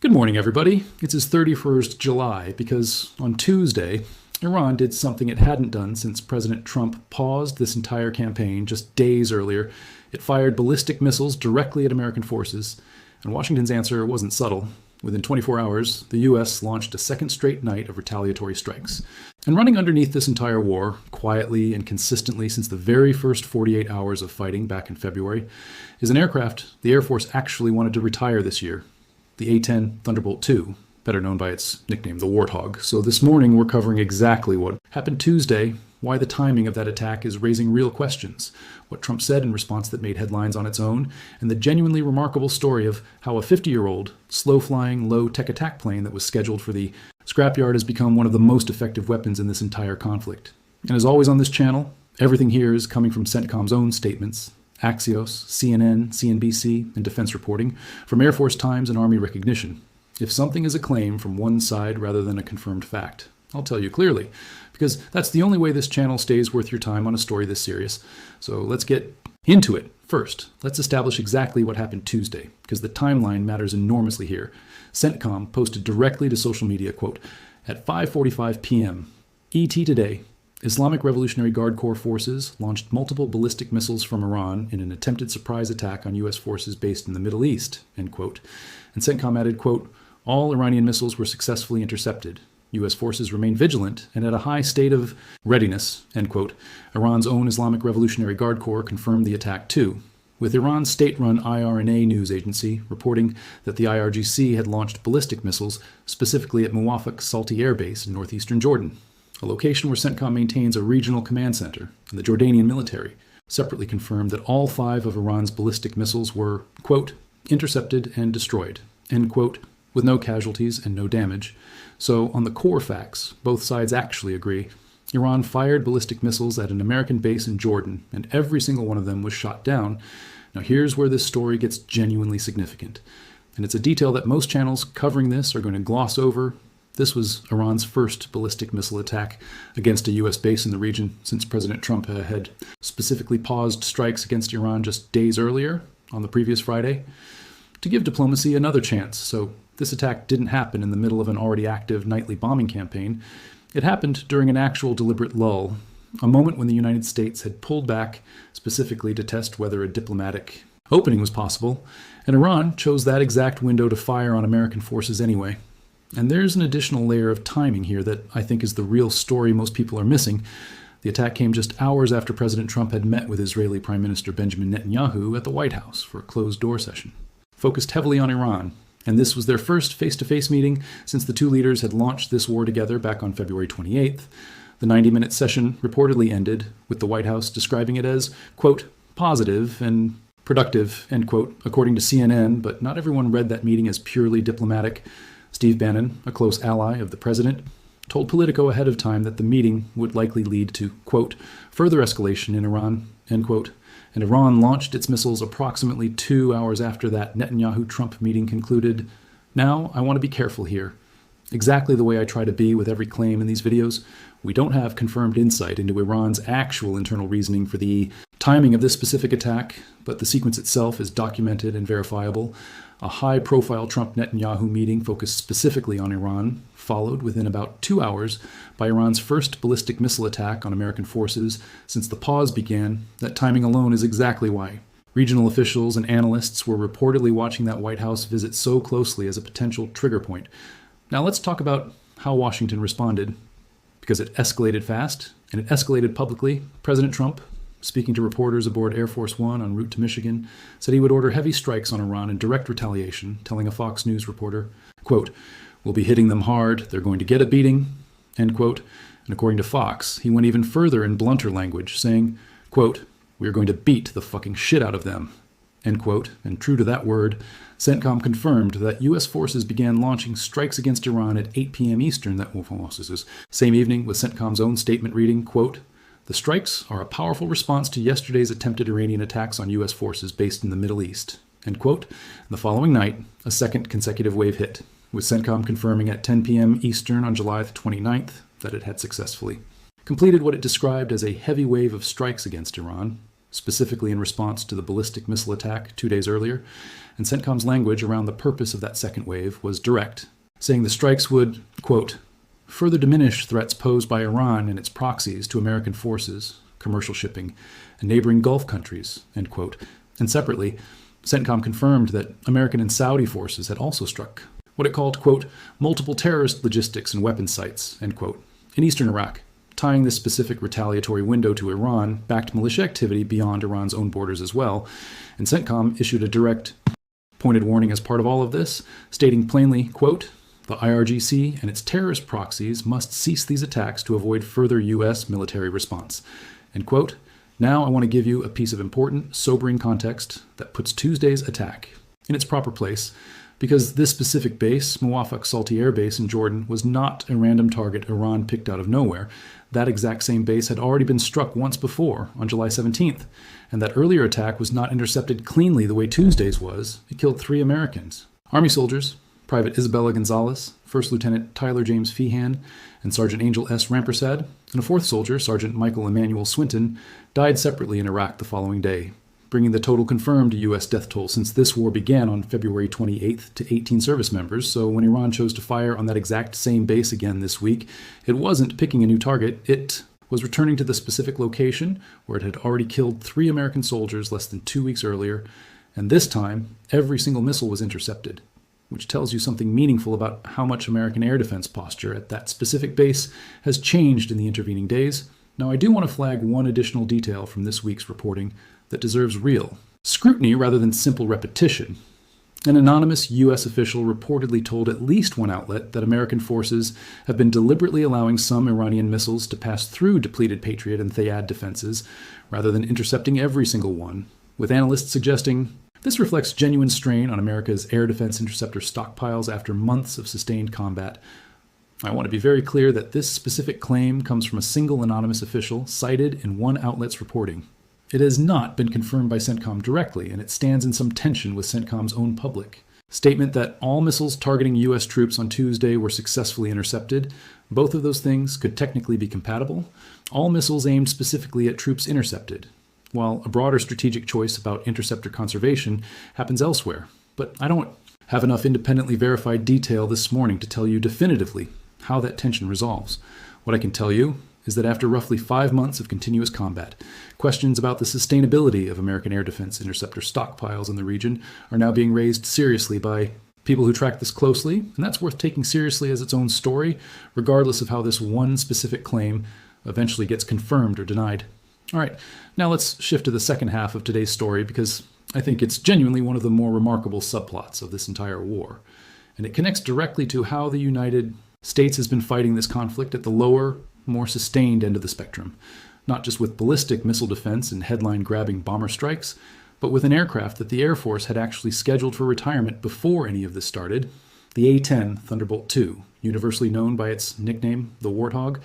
Good morning, everybody. It's his 31st July because on Tuesday, Iran did something it hadn't done since President Trump paused this entire campaign just days earlier. It fired ballistic missiles directly at American forces, and Washington's answer wasn't subtle. Within 24 hours, the U.S. launched a second straight night of retaliatory strikes. And running underneath this entire war, quietly and consistently since the very first 48 hours of fighting back in February, is an aircraft the Air Force actually wanted to retire this year. The A-10 Thunderbolt II, better known by its nickname, the Warthog. So this morning we're covering exactly what happened Tuesday, why the timing of that attack is raising real questions, what Trump said in response that made headlines on its own, and the genuinely remarkable story of how a 50-year-old, slow-flying, low-tech attack plane that was scheduled for the scrapyard has become one of the most effective weapons in this entire conflict. And as always on this channel, everything here is coming from CENTCOM's own statements, Axios, CNN, CNBC, and defense reporting, from Air Force Times and Army recognition. If something is a claim from one side rather than a confirmed fact, I'll tell you clearly, because that's the only way this channel stays worth your time on a story this serious. So let's get into it. First, let's establish exactly what happened Tuesday, because the timeline matters enormously here. CENTCOM posted directly to social media, quote, at 5:45 p.m. ET today, Islamic Revolutionary Guard Corps forces launched multiple ballistic missiles from Iran in an attempted surprise attack on U.S. forces based in the Middle East, end quote. And CENTCOM added, quote, all Iranian missiles were successfully intercepted. U.S. forces remain vigilant and at a high state of readiness, end quote. Iran's own Islamic Revolutionary Guard Corps confirmed the attack too, with Iran's state-run IRNA news agency reporting that the IRGC had launched ballistic missiles specifically at Muwafaq Salti Air Base in northeastern Jordan, a location where CENTCOM maintains a regional command center, and the Jordanian military separately confirmed that all 5 of Iran's ballistic missiles were, quote, intercepted and destroyed, end quote, with no casualties and no damage. So on the core facts, both sides actually agree. Iran fired ballistic missiles at an American base in Jordan, and every single one of them was shot down. Now here's where this story gets genuinely significant, and it's a detail that most channels covering this are going to gloss over. This was Iran's first ballistic missile attack against a U.S. base in the region since President Trump had specifically paused strikes against Iran just days earlier on the previous Friday to give diplomacy another chance. So this attack didn't happen in the middle of an already active nightly bombing campaign. It happened during an actual deliberate lull, a moment when the United States had pulled back specifically to test whether a diplomatic opening was possible, and Iran chose that exact window to fire on American forces anyway. And there's an additional layer of timing here that I think is the real story most people are missing. The attack came just hours after President Trump had met with Israeli Prime Minister Benjamin Netanyahu at the White House for a closed-door session, focused heavily on Iran. And this was their first face-to-face meeting since the two leaders had launched this war together back on February 28th. The 90-minute session reportedly ended with the White House describing it as, quote, positive and productive, end quote, according to CNN, but not everyone read that meeting as purely diplomatic. Steve Bannon, a close ally of the president, told Politico ahead of time that the meeting would likely lead to, quote, further escalation in Iran, end quote, and Iran launched its missiles approximately 2 hours after that Netanyahu-Trump meeting concluded. Now, I want to be careful here. Exactly the way I try to be with every claim in these videos, we don't have confirmed insight into Iran's actual internal reasoning for the timing of this specific attack, but the sequence itself is documented and verifiable. A high-profile Trump-Netanyahu meeting focused specifically on Iran, followed within about 2 hours by Iran's first ballistic missile attack on American forces since the pause began. That timing alone is exactly why regional officials and analysts were reportedly watching that White House visit so closely as a potential trigger point. Now let's talk about how Washington responded, because it escalated fast, and it escalated publicly. President Trump, speaking to reporters aboard Air Force One en route to Michigan, said he would order heavy strikes on Iran in direct retaliation, telling a Fox News reporter, quote, we'll be hitting them hard, they're going to get a beating, end quote. And according to Fox, he went even further in blunter language, saying, quote, we're going to beat the fucking shit out of them, end quote. And true to that word, CENTCOM confirmed that U.S. forces began launching strikes against Iran at 8 p.m. Eastern that same evening, with CENTCOM's own statement reading, quote, the strikes are a powerful response to yesterday's attempted Iranian attacks on U.S. forces based in the Middle East, end quote. And the following night, a second consecutive wave hit, with CENTCOM confirming at 10 p.m. Eastern on July 29th that it had successfully completed what it described as a heavy wave of strikes against Iran. specifically in response to the ballistic missile attack 2 days earlier, and CENTCOM's language around the purpose of that second wave was direct, saying the strikes would, quote, further diminish threats posed by Iran and its proxies to American forces, commercial shipping, and neighboring Gulf countries, end quote. And separately, CENTCOM confirmed that American and Saudi forces had also struck what it called, quote, multiple terrorist logistics and weapon sites, end quote, in eastern Iraq, tying this specific retaliatory window to Iran-backed militia activity beyond Iran's own borders as well. And CENTCOM issued a direct, pointed warning as part of all of this, stating plainly, quote, the IRGC and its terrorist proxies must cease these attacks to avoid further U.S. military response, end quote. Now I want to give you a piece of important, sobering context that puts Tuesday's attack in its proper place, because this specific base, Muwafaq Salti Air Base in Jordan, was not a random target Iran picked out of nowhere. That exact same base had already been struck once before, on July 17th, and that earlier attack was not intercepted cleanly the way Tuesday's was. It killed 3 Americans. Army soldiers, Private Isabella Gonzalez, First Lieutenant Tyler James Feehan, and Sergeant Angel S. Rampersad, and a 4th soldier, Sergeant Michael Emmanuel Swinton, died separately in Iraq the following day, bringing the total confirmed U.S. death toll since this war began on February 28th to 18 service members. So when Iran chose to fire on that exact same base again this week, it wasn't picking a new target. It was returning to the specific location where it had already killed 3 American soldiers less than 2 weeks earlier. And this time, every single missile was intercepted, which tells you something meaningful about how much American air defense posture at that specific base has changed in the intervening days. Now, I do want to flag one additional detail from this week's reporting that deserves real scrutiny rather than simple repetition. An anonymous U.S. official reportedly told at least one outlet that American forces have been deliberately allowing some Iranian missiles to pass through depleted Patriot and Thayad defenses rather than intercepting every single one, with analysts suggesting this reflects genuine strain on America's air defense interceptor stockpiles after months of sustained combat. I want to be very clear that this specific claim comes from a single anonymous official cited in one outlet's reporting. It has not been confirmed by CENTCOM directly, and it stands in some tension with CENTCOM's own public statement that all missiles targeting U.S. troops on Tuesday were successfully intercepted. Both of those things could technically be compatible. All missiles aimed specifically at troops intercepted, while a broader strategic choice about interceptor conservation happens elsewhere. But I don't have enough independently verified detail this morning to tell you definitively how that tension resolves. What I can tell you is that after roughly 5 months of continuous combat, questions about the sustainability of American air defense interceptor stockpiles in the region are now being raised seriously by people who track this closely, and that's worth taking seriously as its own story, regardless of how this one specific claim eventually gets confirmed or denied. All right, now let's shift to the second half of today's story, because I think it's genuinely one of the more remarkable subplots of this entire war. And it connects directly to how the United States has been fighting this conflict at the lower, more sustained end of the spectrum, not just with ballistic missile defense and headline-grabbing bomber strikes, but with an aircraft that the Air Force had actually scheduled for retirement before any of this started, the A-10 Thunderbolt II, universally known by its nickname, the Warthog.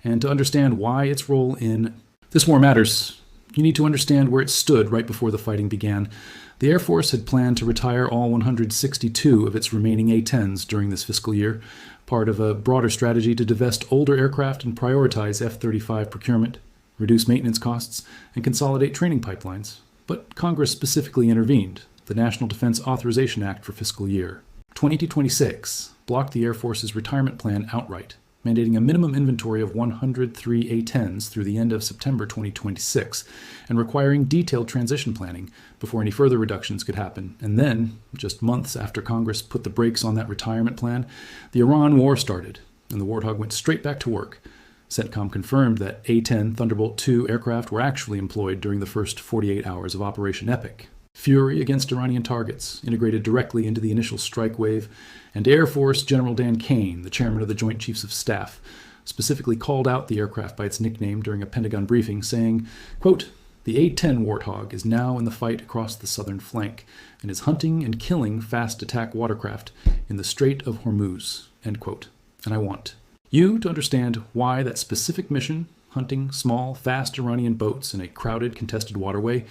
And to understand why its role in this war matters, you need to understand where it stood right before the fighting began. The Air Force had planned to retire all 162 of its remaining A-10s during this fiscal year, part of a broader strategy to divest older aircraft and prioritize F-35 procurement, reduce maintenance costs, and consolidate training pipelines. But Congress specifically intervened. The National Defense Authorization Act for fiscal year 2026 blocked the Air Force's retirement plan outright, mandating a minimum inventory of 103 A-10s through the end of September 2026, and requiring detailed transition planning before any further reductions could happen. And then, just months after Congress put the brakes on that retirement plan, the Iran war started, and the Warthog went straight back to work. CENTCOM confirmed that A-10 Thunderbolt II aircraft were actually employed during the first 48 hours of Operation Epic. Fury against Iranian targets, integrated directly into the initial strike wave, and Air Force General Dan Kane, the chairman of the Joint Chiefs of Staff, specifically called out the aircraft by its nickname during a Pentagon briefing, saying, quote, the A-10 Warthog is now in the fight across the southern flank and is hunting and killing fast attack watercraft in the Strait of Hormuz, end quote. And I want you to understand why that specific mission, hunting small, fast Iranian boats in a crowded, contested waterway,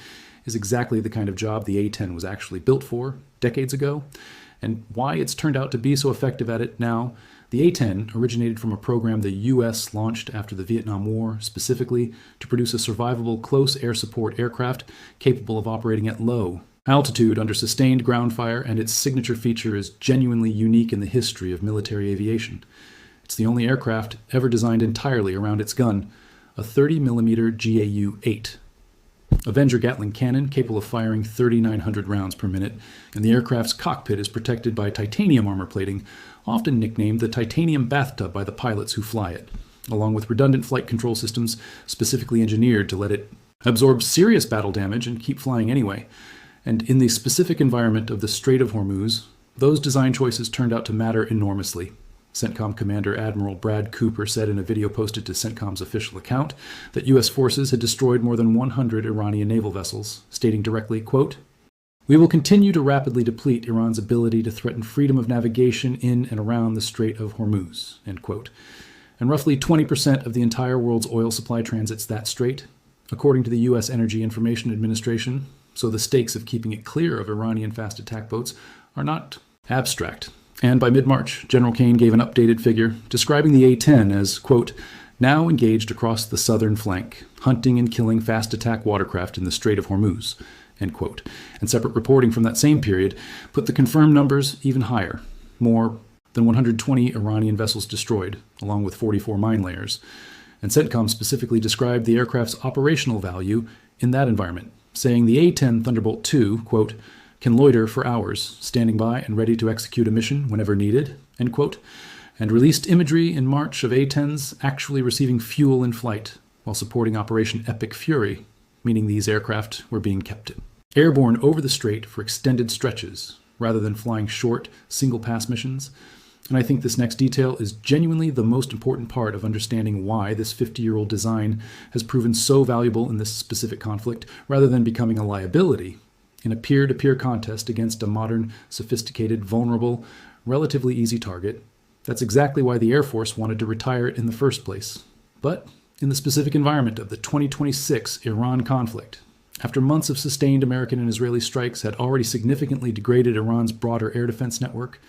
is exactly the kind of job the A-10 was actually built for decades ago, and why it's turned out to be so effective at it now The A-10 originated from a program the U.S. launched after the Vietnam War specifically to produce a survivable close air support aircraft capable of operating at low altitude under sustained ground fire, and its signature feature is genuinely unique in the history of military aviation. It's the only aircraft ever designed entirely around its gun, a 30mm GAU-8. Avenger Gatling cannon capable of firing 3,900 rounds per minute, and the aircraft's cockpit is protected by titanium armor plating, often nicknamed the titanium bathtub by the pilots who fly it, along with redundant flight control systems specifically engineered to let it absorb serious battle damage and keep flying anyway. And in the specific environment of the Strait of Hormuz, those design choices turned out to matter enormously. CENTCOM Commander Admiral Brad Cooper said in a video posted to CENTCOM's official account that U.S. forces had destroyed more than 100 Iranian naval vessels, stating directly, quote, "We will continue to rapidly deplete Iran's ability to threaten freedom of navigation in and around the Strait of Hormuz," end quote. And roughly 20% of the entire world's oil supply transits that strait, according to the U.S. Energy Information Administration, so the stakes of keeping it clear of Iranian fast attack boats are not abstract. And by mid-March, General Kane gave an updated figure describing the A-10 as, quote, "now engaged across the southern flank, hunting and killing fast attack watercraft in the Strait of Hormuz," end quote. And separate reporting from that same period put the confirmed numbers even higher, more than 120 Iranian vessels destroyed, along with 44 mine layers. And CENTCOM specifically described the aircraft's operational value in that environment, saying the A-10 Thunderbolt II, quote, "can loiter for hours, standing by and ready to execute a mission whenever needed," end quote, and released imagery in March of A-10s actually receiving fuel in flight while supporting Operation Epic Fury, meaning these aircraft were being kept airborne over the strait for extended stretches, rather than flying short, single-pass missions. And I think this next detail is genuinely the most important part of understanding why this 50-year-old design has proven so valuable in this specific conflict, rather than becoming a liability in a peer-to-peer contest against a modern, sophisticated, vulnerable, relatively easy target. That's exactly why the Air Force wanted to retire it in the first place. But in the specific environment of the 2026 Iran conflict, after months of sustained American and Israeli strikes had already significantly degraded Iran's broader air defense network,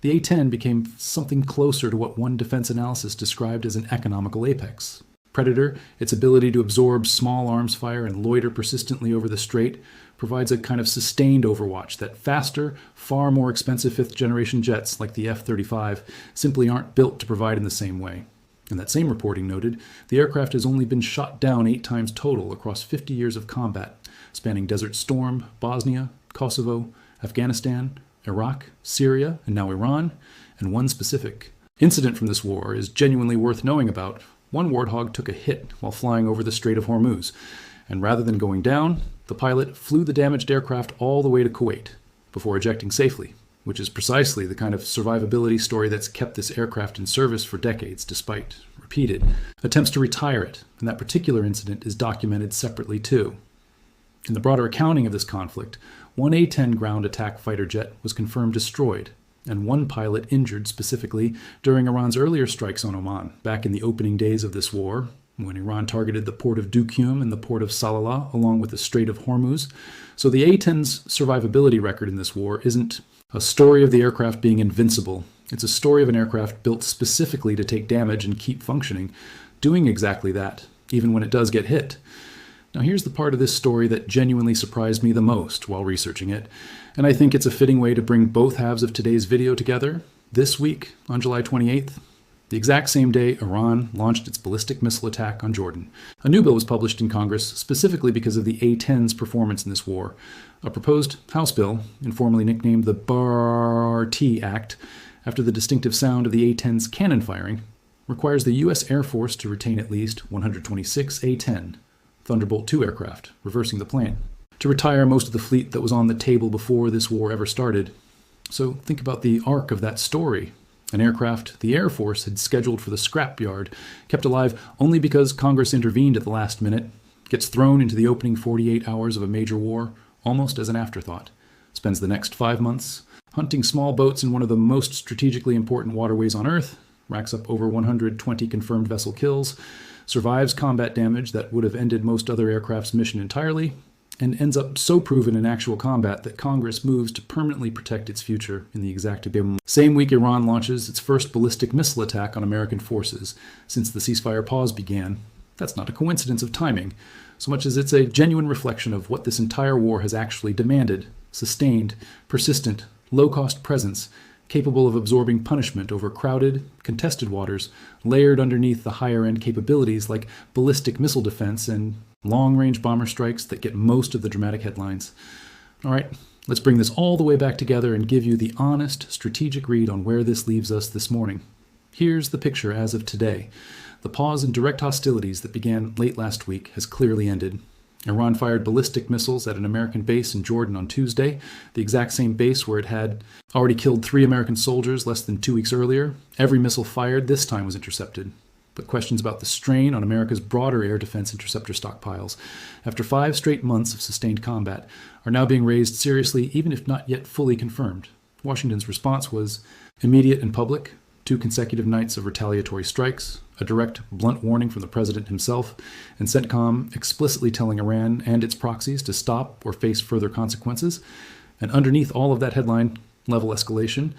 the A-10 became something closer to what one defense analysis described as an economical apex. Predator, its ability to absorb small arms fire and loiter persistently over the strait, provides a kind of sustained overwatch that faster, far more expensive fifth-generation jets like the F-35 simply aren't built to provide in the same way. And that same reporting noted, the aircraft has only been shot down 8 times total across 50 years of combat, spanning Desert Storm, Bosnia, Kosovo, Afghanistan, Iraq, Syria, and now Iran, and one specific incident from this war is genuinely worth knowing about. One Warthog took a hit while flying over the Strait of Hormuz, and rather than going down, the pilot flew the damaged aircraft all the way to Kuwait before ejecting safely, which is precisely the kind of survivability story that's kept this aircraft in service for decades, despite repeated attempts to retire it, and that particular incident is documented separately too. In the broader accounting of this conflict, one A-10 ground attack fighter jet was confirmed destroyed, and one pilot injured specifically during Iran's earlier strikes on Oman, back in the opening days of this war, when Iran targeted the port of Duqm and the port of Salalah, along with the Strait of Hormuz. So the A-10's survivability record in this war isn't a story of the aircraft being invincible. It's a story of an aircraft built specifically to take damage and keep functioning, doing exactly that, even when it does get hit. Now here's the part of this story that genuinely surprised me the most while researching it, and I think it's a fitting way to bring both halves of today's video together. This week, on July 28th, the exact same day Iran launched its ballistic missile attack on Jordan, a new bill was published in Congress specifically because of the A-10's performance in this war. A proposed House bill, informally nicknamed the BART Act, after the distinctive sound of the A-10's cannon firing, requires the U.S. Air Force to retain at least 126 A-10 Thunderbolt II aircraft, reversing the plan, to retire most of the fleet that was on the table before this war ever started. So think about the arc of that story. An aircraft the Air Force had scheduled for the scrapyard, kept alive only because Congress intervened at the last minute, gets thrown into the opening 48 hours of a major war, almost as an afterthought, spends the next 5 months hunting small boats in one of the most strategically important waterways on Earth, racks up over 120 confirmed vessel kills, survives combat damage that would have ended most other aircraft's mission entirely, and ends up so proven in actual combat that Congress moves to permanently protect its future in the exact same week. Iran launches its first ballistic missile attack on American forces since the ceasefire pause began. That's not a coincidence of timing, so much as it's a genuine reflection of what this entire war has actually demanded: sustained, persistent, low-cost presence, capable of absorbing punishment over crowded, contested waters, layered underneath the higher-end capabilities like ballistic missile defense and long-range bomber strikes that get most of the dramatic headlines. All right, let's bring this all the way back together and give you the honest, strategic read on where this leaves us this morning. Here's the picture as of today. The pause in direct hostilities that began late last week has clearly ended. Iran fired ballistic missiles at an American base in Jordan on Tuesday, the exact same base where it had already killed 3 American soldiers less than 2 weeks earlier. Every missile fired this time was intercepted. But questions about the strain on America's broader air defense interceptor stockpiles, after 5 straight months of sustained combat, are now being raised seriously, even if not yet fully confirmed. Washington's response was immediate and public: 2 consecutive nights of retaliatory strikes, a direct, blunt warning from the president himself, and CENTCOM explicitly telling Iran and its proxies to stop or face further consequences. And underneath all of that headline level escalation,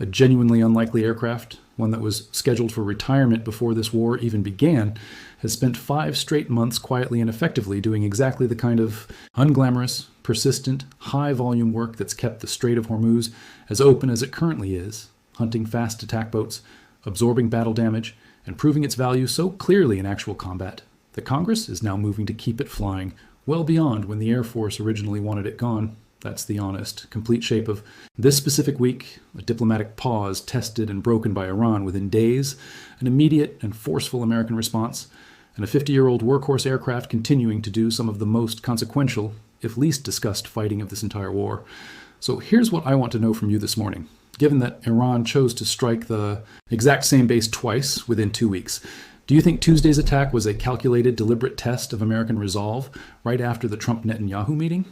a genuinely unlikely aircraft, one that was scheduled for retirement before this war even began, has spent 5 straight months quietly and effectively doing exactly the kind of unglamorous, persistent, high-volume work that's kept the Strait of Hormuz as open as it currently is, hunting fast attack boats, absorbing battle damage, and proving its value so clearly in actual combat that Congress is now moving to keep it flying well beyond when the Air Force originally wanted it gone. That's the honest, complete shape of this specific week: a diplomatic pause tested and broken by Iran within days, an immediate and forceful American response, and a 50-year-old workhorse aircraft continuing to do some of the most consequential, if least discussed, fighting of this entire war. So here's what I want to know from you this morning. Given that Iran chose to strike the exact same base twice within 2 weeks, do you think Tuesday's attack was a calculated, deliberate test of American resolve right after the Trump-Netanyahu meeting?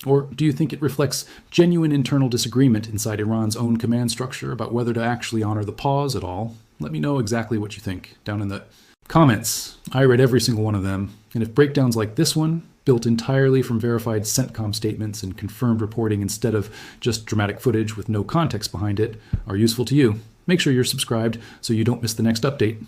Or do you think it reflects genuine internal disagreement inside Iran's own command structure about whether to actually honor the pause at all? Let me know exactly what you think down in the comments. I read every single one of them, and if breakdowns like this one, built entirely from verified CENTCOM statements and confirmed reporting instead of just dramatic footage with no context behind it, are useful to you, make sure you're subscribed so you don't miss the next update.